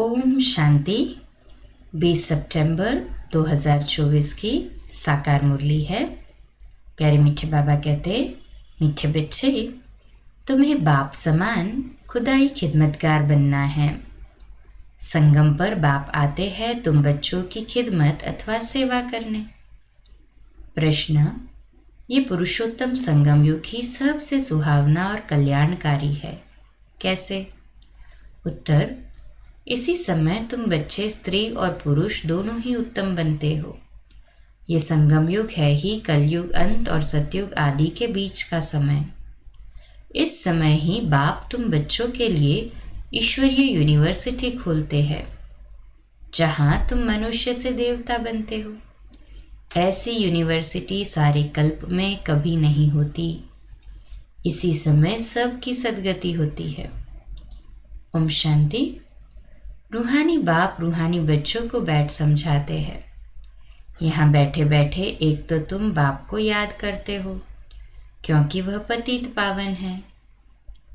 ओम शांति। 20 सितंबर 2024 की साकार मुरली है। प्यारे मीठे बाबा कहते, मीठे बच्चे, तुम्हें बाप समान खुदाई खिदमतगार बनना है। संगम पर बाप आते हैं तुम बच्चों की खिदमत अथवा सेवा करने। प्रश्न, ये पुरुषोत्तम संगम युग ही सबसे सुहावना और कल्याणकारी है, कैसे? उत्तर, इसी समय तुम बच्चे स्त्री और पुरुष दोनों ही उत्तम बनते हो। ये संगम युग है ही कलयुग अंत और सतयुग आदि के बीच का समय। इस समय ही बाप तुम बच्चों के लिए ईश्वरीय यूनिवर्सिटी खोलते हैं, जहां तुम मनुष्य से देवता बनते हो। ऐसी यूनिवर्सिटी सारे कल्प में कभी नहीं होती। इसी समय सबकी सद्गति होती है। ओम शांति। रूहानी बाप रूहानी बच्चों को बैठ समझाते हैं। यहाँ बैठे बैठे एक तो तुम बाप को याद करते हो, क्योंकि वह पतित पावन है।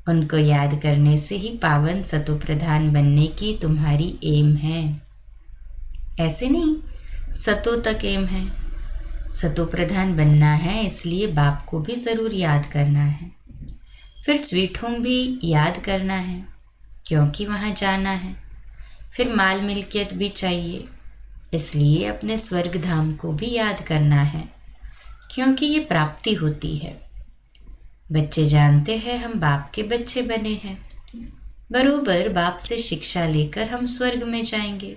उनको याद करने से ही पावन सतो प्रधान बनने की तुम्हारी एम है। ऐसे नहीं सतो तक एम है, सतो प्रधान बनना है, इसलिए बाप को भी जरूर याद करना है। फिर स्वीट होम भी याद करना है, क्योंकि वहां जाना है। फिर माल मिल्कियत भी चाहिए, इसलिए अपने स्वर्ग धाम को भी याद करना है, क्योंकि ये प्राप्ति होती है। बच्चे जानते हैं हम बाप के बच्चे बने हैं, बरोबर बाप से शिक्षा लेकर हम स्वर्ग में जाएंगे,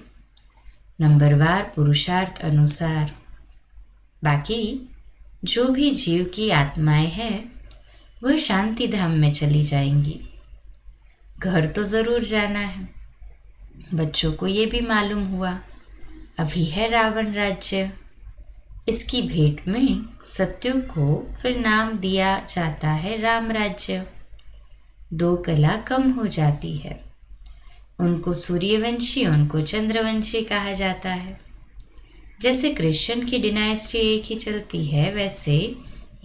नंबरवार पुरुषार्थ अनुसार। बाकी जो भी जीव की आत्माएं हैं वह शांति धाम में चली जाएंगी। घर तो जरूर जाना है। बच्चों को ये भी मालूम हुआ, अभी है रावण राज्य। इसकी भेंट में सत्युग को फिर नाम दिया जाता है राम राज्य। दो कला कम हो जाती है, उनको सूर्यवंशी उनको चंद्रवंशी कहा जाता है। जैसे कृष्ण की डिनाइस्टी एक ही चलती है, वैसे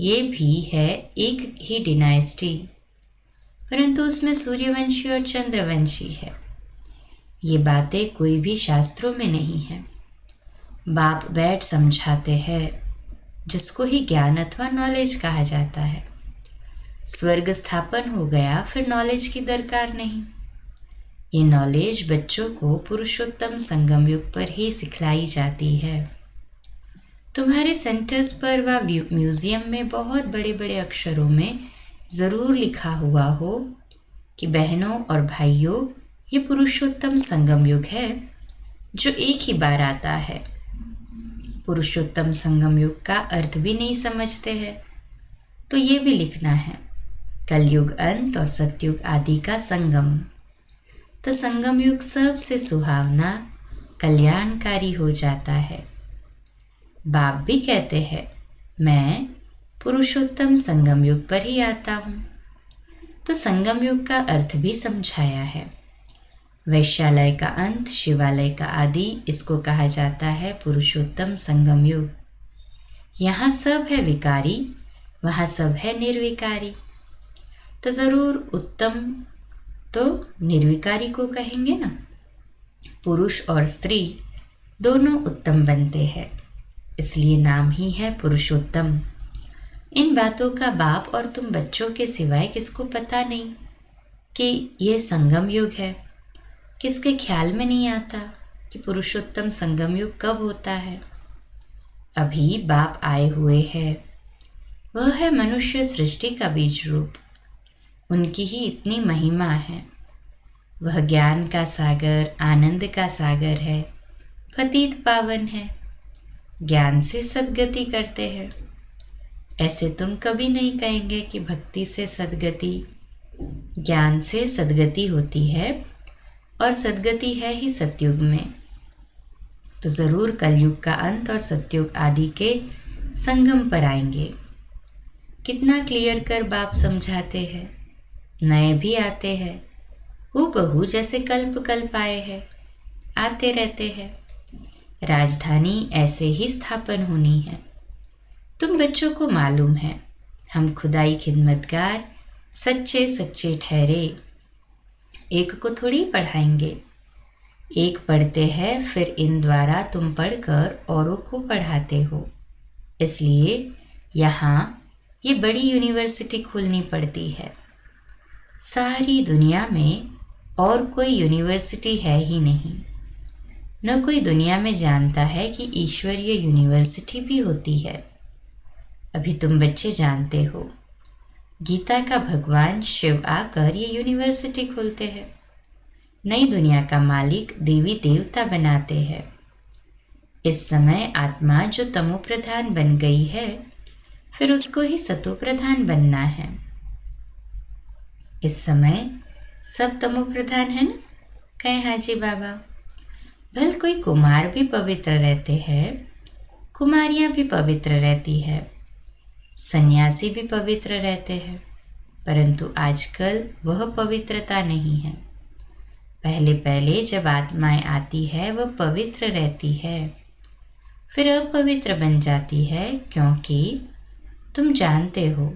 ये भी है एक ही डिनाइस्टी, परंतु उसमें सूर्यवंशी और चंद्रवंशी है। ये बातें कोई भी शास्त्रों में नहीं है। बाप बैठ समझाते हैं, जिसको ही ज्ञान अथवा नॉलेज कहा जाता है। स्वर्ग स्थापन हो गया, फिर नॉलेज की दरकार नहीं। ये नॉलेज बच्चों को पुरुषोत्तम संगम युग पर ही सिखलाई जाती है। तुम्हारे सेंटर्स पर व म्यूजियम में बहुत बड़े बड़े अक्षरों में जरूर लिखा हुआ हो कि बहनों और भाइयों, ये पुरुषोत्तम संगम युग है जो एक ही बार आता है। पुरुषोत्तम संगम युग का अर्थ भी नहीं समझते हैं, तो ये भी लिखना है कलयुग अंत और सतयुग आदि का संगम। तो संगम युग सबसे सुहावना कल्याणकारी हो जाता है। बाप भी कहते हैं, मैं पुरुषोत्तम संगम युग पर ही आता हूं। तो संगम युग का अर्थ भी समझाया है। वैश्यालय का अंत, शिवालय का आदि, इसको कहा जाता है पुरुषोत्तम संगम युग। यहाँ सब है विकारी, वहां सब है निर्विकारी। तो जरूर उत्तम तो निर्विकारी को कहेंगे ना। पुरुष और स्त्री दोनों उत्तम बनते हैं, इसलिए नाम ही है पुरुषोत्तम। इन बातों का बाप और तुम बच्चों के सिवाय किसको पता नहीं कि यह संगम युग है। किसके ख्याल में नहीं आता कि पुरुषोत्तम संगम युग कब होता है। अभी बाप आए हुए हैं, वह है मनुष्य सृष्टि का बीज रूप। उनकी ही इतनी महिमा है। वह ज्ञान का सागर, आनंद का सागर है, पतित पावन है, ज्ञान से सद्गति करते हैं। ऐसे तुम कभी नहीं कहेंगे कि भक्ति से सद्गति, ज्ञान से सद्गति होती है, और सद्गति है ही सतयुग में। तो जरूर कलयुग का अंत और सतयुग आदि के संगम पर आएंगे। कितना क्लियर कर बाप समझाते हैं। नए भी आते हैं, हूबहू जैसे कल्प कल्प आए हैं, आते रहते हैं। राजधानी ऐसे ही स्थापन होनी है। तुम बच्चों को मालूम है, हम खुदाई खिदमतगार सच्चे सच्चे ठहरे। एक को थोड़ी पढ़ाएंगे, एक पढ़ते हैं, फिर इन द्वारा तुम पढ़कर औरों को पढ़ाते हो। इसलिए यहाँ ये बड़ी यूनिवर्सिटी खोलनी पड़ती है। सारी दुनिया में और कोई यूनिवर्सिटी है ही नहीं। न कोई दुनिया में जानता है कि ईश्वरीय यूनिवर्सिटी भी होती है। अभी तुम बच्चे जानते हो, गीता का भगवान शिव आकर ये यूनिवर्सिटी खोलते हैं। नई दुनिया का मालिक देवी देवता बनाते हैं। इस समय आत्मा जो तमो प्रधान बन गई है, फिर उसको ही सतो प्रधान बनना है। इस समय सब तमो प्रधान है ना? कहे हाजी बाबा। भल कोई कुमार भी पवित्र रहते हैं, कुमारियां भी पवित्र रहती है, सन्यासी भी पवित्र रहते हैं, परंतु आजकल वह पवित्रता नहीं है। पहले पहले जब आत्माएं आती है वह पवित्र रहती है, फिर अपवित्र बन जाती है, क्योंकि तुम जानते हो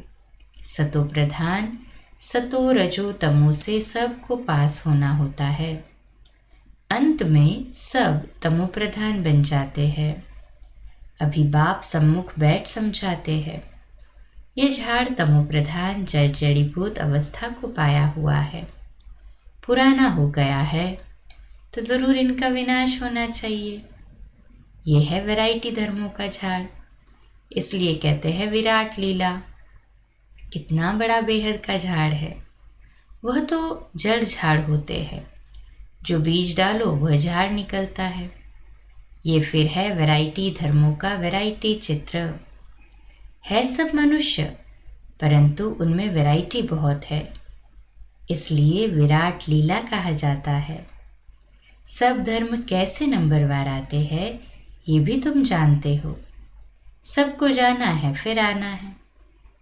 सतो प्रधान सतो रजो तमो से सबको पास होना होता है। अंत में सब तमो प्रधान बन जाते हैं। अभी बाप सम्मुख बैठ समझाते हैं, ये झाड़ तमो प्रधान जड़ जड़ीभूत अवस्था को पाया हुआ है, पुराना हो गया है, तो जरूर इनका विनाश होना चाहिए। यह है वैरायटी धर्मों का झाड़, इसलिए कहते हैं विराट लीला। कितना बड़ा बेहद का झाड़ है। वह तो जड़ झाड़ होते हैं, जो बीज डालो वह झाड़ निकलता है। ये फिर है वैरायटी धर्मों का वैरायटी चित्र। है सब मनुष्य, परंतु उनमें वैरायटी बहुत है, इसलिए विराट लीला कहा जाता है। सब धर्म कैसे नंबरवार आते हैं ये भी तुम जानते हो। सबको जाना है फिर आना है।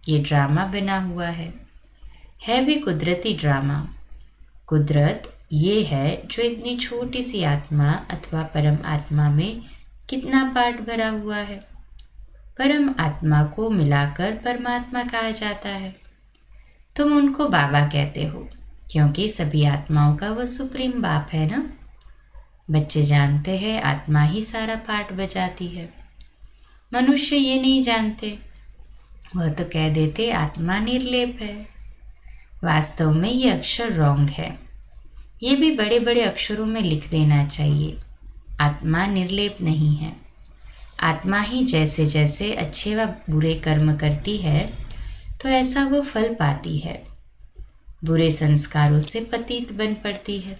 ये ड्रामा बना हुआ है भी कुदरती ड्रामा। कुदरत ये है जो इतनी छोटी सी आत्मा अथवा परम आत्मा में कितना पार्ट भरा हुआ है। परम आत्मा को मिलाकर परमात्मा कहा जाता है। तुम उनको बाबा कहते हो, क्योंकि सभी आत्माओं का वह सुप्रीम बाप है ना। बच्चे जानते हैं आत्मा ही सारा पार्ट बजाती है। मनुष्य ये नहीं जानते, वह तो कह देते आत्मा निर्लेप है। वास्तव में ये अक्षर रॉन्ग है। ये भी बड़े बड़े अक्षरों में लिख देना चाहिए। आत्मा निर्लेप नहीं है। आत्मा ही जैसे जैसे अच्छे व बुरे कर्म करती है, तो ऐसा वो फल पाती है। बुरे संस्कारों से पतित बन पड़ती है,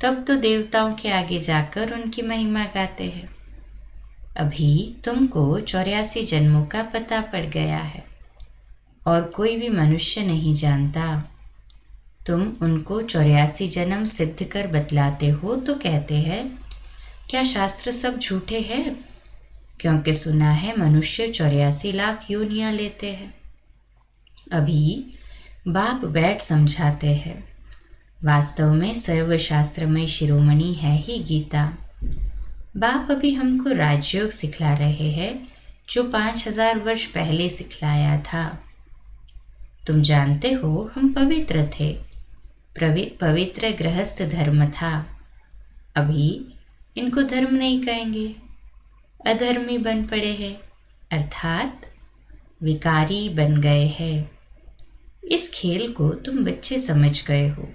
तब तो देवताओं के आगे जाकर उनकी महिमा गाते हैं। अभी तुमको 84 जन्मों का पता पड़ गया है, और कोई भी मनुष्य नहीं जानता। तुम उनको 84 जन्म सिद्ध कर बतलाते हो तो कहते हैं क्या शास्त्र सब झूठे हैं? क्योंकि सुना है मनुष्य 84 लाख योनियां लेते हैं। अभी बाप बैठ समझाते हैं, वास्तव में सर्वशास्त्रमय शिरोमणि है ही गीता। बाप अभी हमको राजयोग सिखला रहे हैं, जो 5000 वर्ष पहले सिखलाया था। तुम जानते हो हम पवित्र थे, पवित्र गृहस्थ धर्म था। अभी इनको धर्म नहीं कहेंगे, अधर्मी बन पड़े हैं, अर्थात विकारी बन गए हैं। इस खेल को तुम बच्चे समझ गए हो।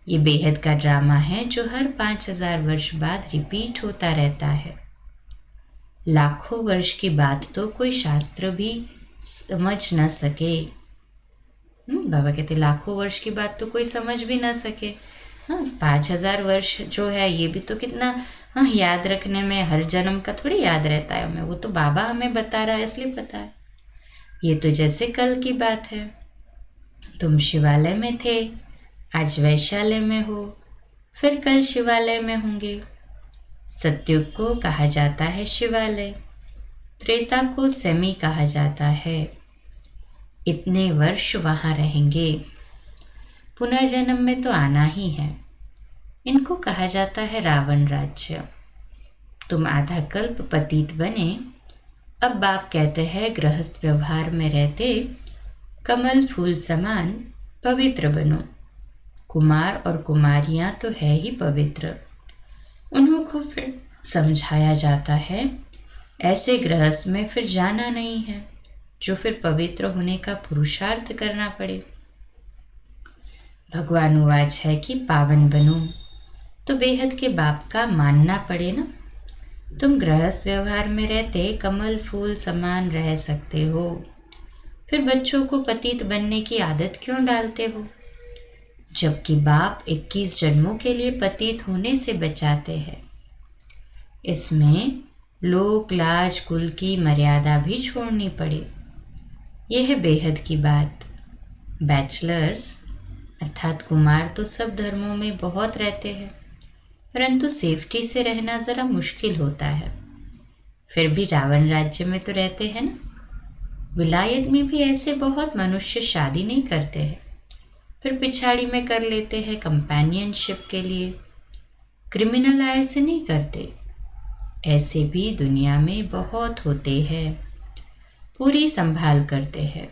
ये बेहद का ड्रामा है जो हर 5000 वर्ष बाद रिपीट होता रहता है। लाखों वर्ष की बात तो कोई शास्त्र भी समझ न सके। बाबा कहते लाखों वर्ष की बात तो कोई समझ भी ना सके। 5000 वर्ष जो है ये भी तो कितना याद रखने में, हर जन्म का थोड़ी याद रहता है हमें। वो तो बाबा हमें बता रहा है इसलिए पता है। ये तो जैसे कल की बात है, तुम शिवालय में थे, आज वैशालय में हो, फिर कल शिवालय में होंगे। सत्युग को कहा जाता है शिवालय, त्रेता को सेमी कहा जाता है। इतने वर्ष वहां रहेंगे, पुनर्जन्म में तो आना ही है। इनको कहा जाता है रावण राज्य। तुम आधा कल्प पतित बने, अब बाप कहते हैं गृहस्थ व्यवहार में रहते कमल फूल समान पवित्र बनो। कुमार और कुमारियां तो है ही पवित्र, उन्हों को फिर समझाया जाता है ऐसे गृहस्थ में फिर जाना नहीं है, जो फिर पवित्र होने का पुरुषार्थ करना पड़े। भगवान उवाच है कि पावन बनो तो बेहद के बाप का मानना पड़े ना। तुम गृहस्थ व्यवहार में रहते कमल फूल समान रह सकते हो, फिर बच्चों को पतित बनने की आदत क्यों डालते हो, जबकि बाप 21 जन्मों के लिए पतित होने से बचाते हैं। इसमें लोक लाज कुल की मर्यादा भी छोड़नी पड़े। यह है बेहद की बात। बैचलर्स अर्थात कुमार तो सब धर्मों में बहुत रहते हैं, परंतु सेफ्टी से रहना जरा मुश्किल होता है। फिर भी रावण राज्य में तो रहते हैं ना। विलायत में भी ऐसे बहुत मनुष्य शादी नहीं करते हैं, फिर पिछाड़ी में कर लेते हैं कंपेनियनशिप के लिए। क्रिमिनल ऐसे नहीं करते। ऐसे भी दुनिया में बहुत होते हैं, पूरी संभाल करते हैं।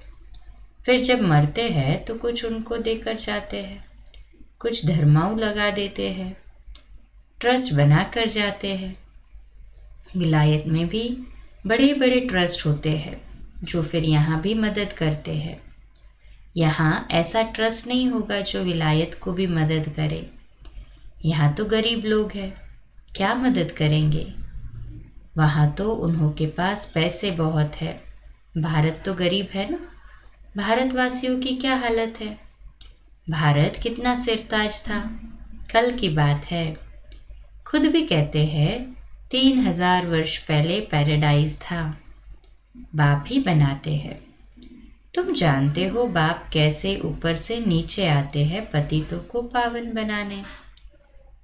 फिर जब मरते हैं तो कुछ उनको देकर जाते हैं, कुछ धर्माऊ लगा देते हैं, ट्रस्ट बना कर जाते हैं। विलायत में भी बड़े बड़े ट्रस्ट होते हैं जो फिर यहाँ भी मदद करते हैं। यहाँ ऐसा ट्रस्ट नहीं होगा जो विलायत को भी मदद करे। यहाँ तो गरीब लोग हैं, क्या मदद करेंगे। वहाँ तो उन्हों के पास पैसे बहुत है। भारत तो गरीब है ना। भारतवासियों की क्या हालत है। भारत कितना सिरताज था, कल की बात है। खुद भी कहते हैं 3000 वर्ष पहले पैराडाइज था। बाप ही बनाते हैं। तुम जानते हो बाप कैसे ऊपर से नीचे आते हैं पतितों को पावन बनाने।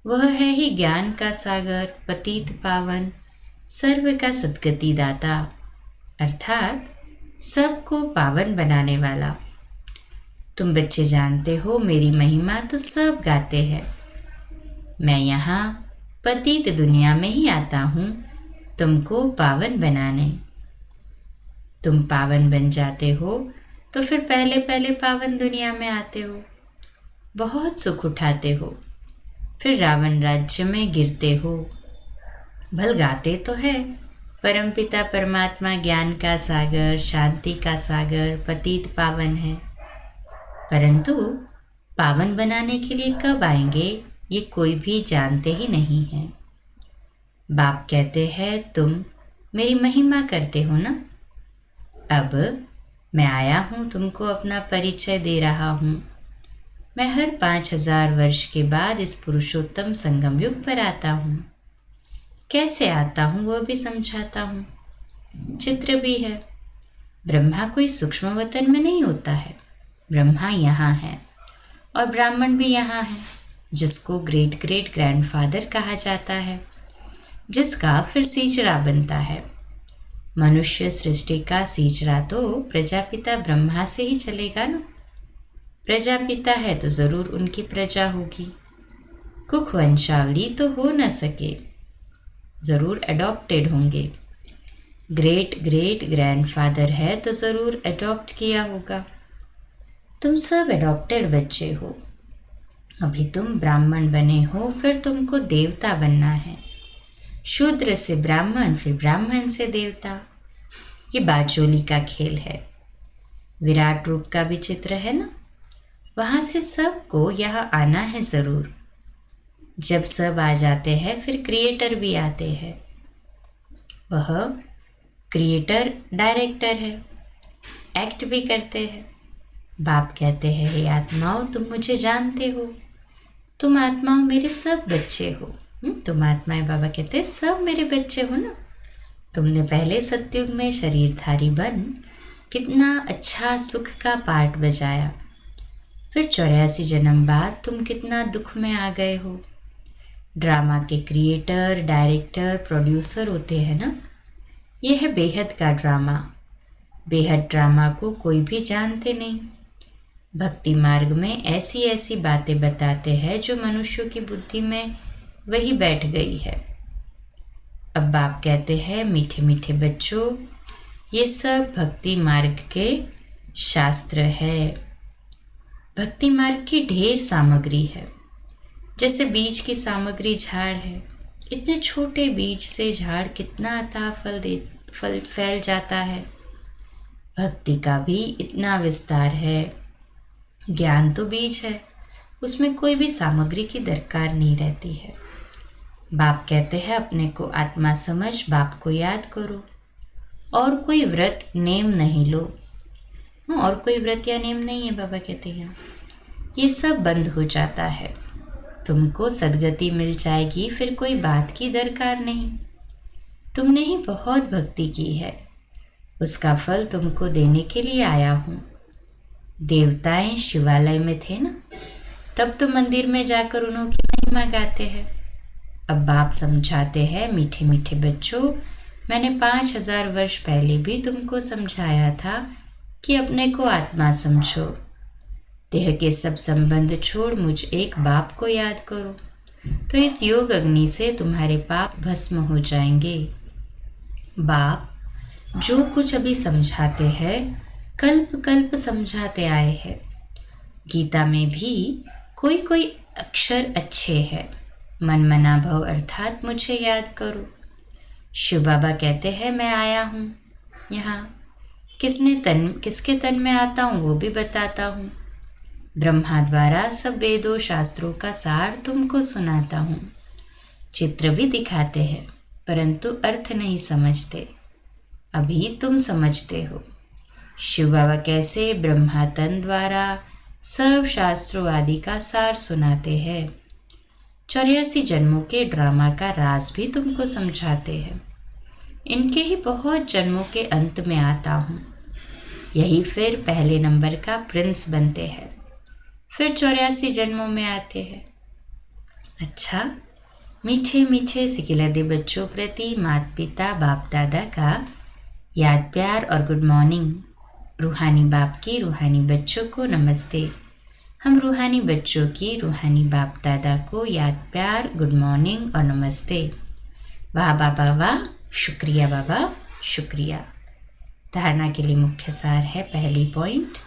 वह है ही ज्ञान का सागर, पतित पावन, सर्व का सद्गति दाता, अर्थात सबको पावन बनाने वाला। तुम बच्चे जानते हो मेरी महिमा तो सब गाते हैं। मैं यहाँ पतित दुनिया में ही आता हूँ तुमको पावन बनाने। तुम पावन बन जाते हो तो फिर पहले पहले पावन दुनिया में आते हो, बहुत सुख उठाते हो, फिर रावण राज्य में गिरते हो। भल गाते तो है परमपिता परमात्मा ज्ञान का सागर, शांति का सागर, पतित पावन है, परंतु पावन बनाने के लिए कब आएंगे ये कोई भी जानते ही नहीं है। बाप कहते हैं तुम मेरी महिमा करते हो ना। अब मैं आया हूं तुमको अपना परिचय दे रहा हूं। मैं हर 5000 वर्ष के बाद इस पुरुषोत्तम संगम युग पर आता हूं। कैसे आता हूं वह भी समझाता हूं। चित्र भी है। ब्रह्मा कोई सूक्ष्म वतन में नहीं होता है। ब्रह्मा यहाँ है और ब्राह्मण भी यहाँ है, जिसको ग्रेट ग्रेट ग्रैंडफादर कहा जाता है, जिसका फिर सीजरा बनता है। मनुष्य सृष्टि का सीजरा तो प्रजापिता ब्रह्मा से ही चलेगा ना। प्रजापिता है तो जरूर उनकी प्रजा होगी। कुख वंशावली तो हो न सके, जरूर अडॉप्टेड होंगे। ग्रेट ग्रेट ग्रैंडफादर है तो जरूर अडॉप्ट किया होगा। तुम सब अडॉप्टेड बच्चे हो। अभी तुम ब्राह्मण बने हो, फिर तुमको देवता बनना है। शूद्र से ब्राह्मण, फिर ब्राह्मण से देवता। ये बाजोली का खेल है। विराट रूप का भी चित्र है ना। वहां से सबको यहाँ आना है जरूर। जब सब आ जाते हैं फिर क्रिएटर भी आते हैं। वह क्रिएटर डायरेक्टर है, एक्ट भी करते हैं। बाप कहते हैं हे आत्माओं तुम मुझे जानते हो, तुम आत्माओं मेरे सब बच्चे हो। तुम आत्माएं, बाबा कहते हैं सब मेरे बच्चे हो ना। तुमने पहले सतयुग में शरीरधारी बन कितना अच्छा सुख का पार्ट बजाया, फिर 84 जन्म बाद तुम कितना दुख में आ गए हो। ड्रामा के क्रिएटर, डायरेक्टर, प्रोड्यूसर होते हैं ना। यह है बेहद का ड्रामा। बेहद ड्रामा को कोई भी जानते नहीं। भक्ति मार्ग में ऐसी ऐसी बातें बताते हैं जो मनुष्यों की बुद्धि में वही बैठ गई है। अब बाप कहते हैं मीठे मीठे बच्चों, ये सब भक्ति मार्ग के शास्त्र है। भक्ति मार्ग की ढेर सामग्री है। जैसे बीज की सामग्री झाड़ है, इतने छोटे बीज से झाड़ कितना अथाह फल फैल जाता है। भक्ति का भी इतना विस्तार है। ज्ञान तो बीज है, उसमें कोई भी सामग्री की दरकार नहीं रहती है। बाप कहते हैं अपने को आत्मा समझ बाप को याद करो, और कोई व्रत नेम नहीं लो। और कोई व्रत या नेम नहीं है, बाबा कहते हैं ये सब बंद हो जाता है। तुमको सदगति मिल जाएगी, फिर कोई बात की दरकार नहीं। तुमने ही बहुत भक्ति की है, उसका फल तुमको देने के लिए आया हूं। देवताएं शिवालय में थे ना, तब तो मंदिर में जाकर उन्होंने महिमा गाते हैं। अब बाप समझाते हैं, मीठे मीठे बच्चों, मैंने 5000 वर्ष पहले भी तुमको समझाया था कि अपने को आत्मा समझो। देह के सब संबंध छोड़ मुझ एक बाप को याद करो, तो इस योग अग्नि से तुम्हारे पाप भस्म हो जाएंगे। बाप जो कुछ अभी समझाते हैं, कल्प कल्प समझाते आए हैं। गीता में भी कोई कोई अक्षर अच्छे हैं। मन मना भव अर्थात मुझे याद करो। शिव बाबा कहते हैं मैं आया हूँ यहाँ, किसके तन में आता हूँ वो भी बताता हूँ। ब्रह्मा द्वारा सब वेदों शास्त्रों का सार तुमको सुनाता हूँ। चित्र भी दिखाते हैं, परंतु अर्थ नहीं समझते। अभी तुम समझते हो। शिव बाबा कैसे ब्रह्मा तन द्वारा सब शास्त्रों आदि का सार सुनाते हैं। 84 जन्मों के ड्रामा का राज भी तुमको समझाते हैं। इनके ही बहुत जन्मों के अंत में आता हूँ। यही फिर पहले नंबर का प्रिंस बनते हैं, फिर 84 जन्मों में आते हैं। अच्छा, मीठे मीठे सिकिलदे बच्चों प्रति माता पिता बाप दादा का याद प्यार और गुड मॉर्निंग। रूहानी बाप की रूहानी बच्चों को नमस्ते। हम रूहानी बच्चों की रूहानी बाप दादा को याद प्यार, गुड मॉर्निंग और नमस्ते। वाह बाबा वाह, शुक्रिया बाबा शुक्रिया। धारणा के लिए मुख्य सार है, पहली पॉइंट,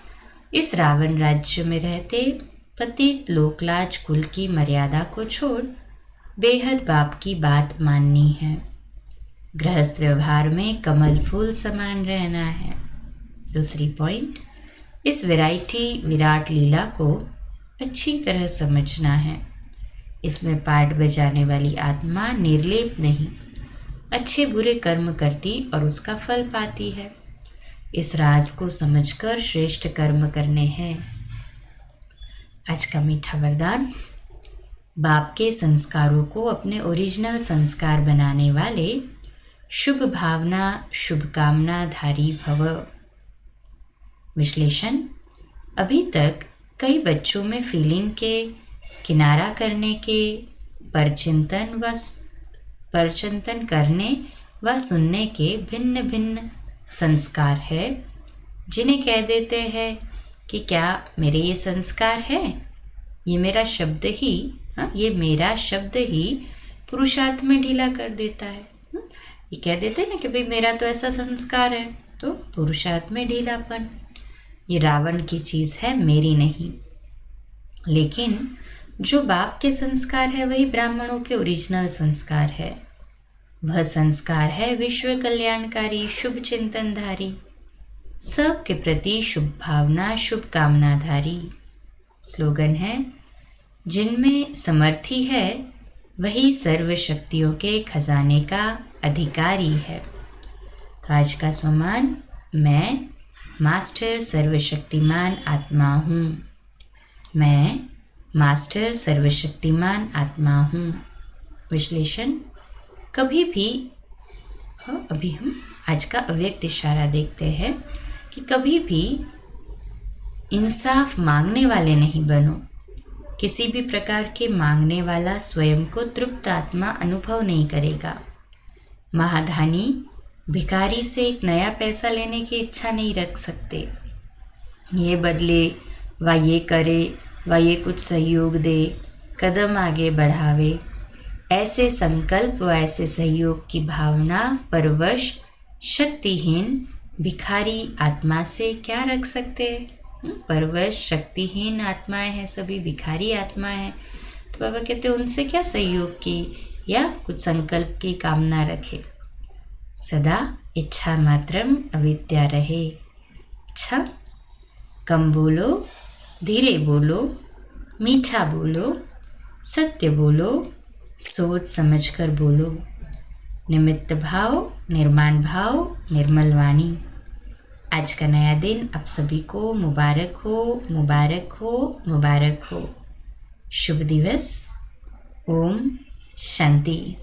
इस रावण राज्य में रहते पतित लोकलाज कुल की मर्यादा को छोड़ बेहद बाप की बात माननी है। गृहस्थ व्यवहार में कमल फूल समान रहना है। दूसरी पॉइंट, इस विराट लीला को अच्छी तरह समझना है। इसमें पाठ बजाने वाली आत्मा निर्लेप नहीं, अच्छे बुरे कर्म करती और उसका फल पाती है। इस राज को समझकर श्रेष्ठ कर्म करने हैं। आज का मीठा वरदान, बाप के संस्कारों को अपने ओरिजिनल संस्कार बनाने वाले शुभ भावना शुभकामना धारी भव। विश्लेषण, अभी तक कई बच्चों में फीलिंग के किनारा करने के परचिंतन करने व सुनने के भिन्न भिन्न संस्कार है, जिन्हें कह देते हैं कि क्या मेरे ये संस्कार है, ये मेरा शब्द ही पुरुषार्थ में ढीला कर देता है। ये कह देते ना कि भाई मेरा तो ऐसा संस्कार है, तो पुरुषार्थ में ढीलापन। ये रावण की चीज है, मेरी नहीं। लेकिन जो बाप के संस्कार है वही ब्राह्मणों के ओरिजिनल संस्कार है। वह संस्कार है विश्व कल्याणकारी शुभ चिंतनधारी, सबके प्रति शुभ भावना शुभकामनाधारी। स्लोगन है, जिनमें समर्थी है वही सर्व शक्तियों के खजाने का अधिकारी है। तो आज का सम्मान, मैं मास्टर सर्वशक्तिमान आत्मा हूँ। मैं मास्टर सर्वशक्तिमान आत्मा हूँ। विश्लेषण, कभी भी अभी हम आज का अव्यक्त इशारा देखते हैं कि कभी भी इंसाफ मांगने वाले नहीं बनो। किसी भी प्रकार के मांगने वाला स्वयं को तृप्त आत्मा अनुभव नहीं करेगा। महाधानी भिखारी से एक नया पैसा लेने की इच्छा नहीं रख सकते। ये बदले व ये करे व ये कुछ सहयोग दे, कदम आगे बढ़ावे, ऐसे संकल्प व ऐसे सहयोग की भावना परवश शक्तिहीन भिखारी आत्मा से क्या रख सकते? परवश शक्तिहीन आत्माएं हैं, सभी भिखारी आत्माएं हैं। तो बाबा कहते हैं उनसे क्या सहयोग की या कुछ संकल्प की कामना रखे। सदा इच्छा मात्रम अविद्या रहे। अच्छा, कम बोलो, धीरे बोलो, मीठा बोलो, सत्य बोलो, सोच समझकर बोलो। निमित्त भाव, निर्माण भाव, निर्मल वाणी। आज का नया दिन आप सभी को मुबारक हो, मुबारक हो, मुबारक हो। शुभ दिवस। ओम शांति।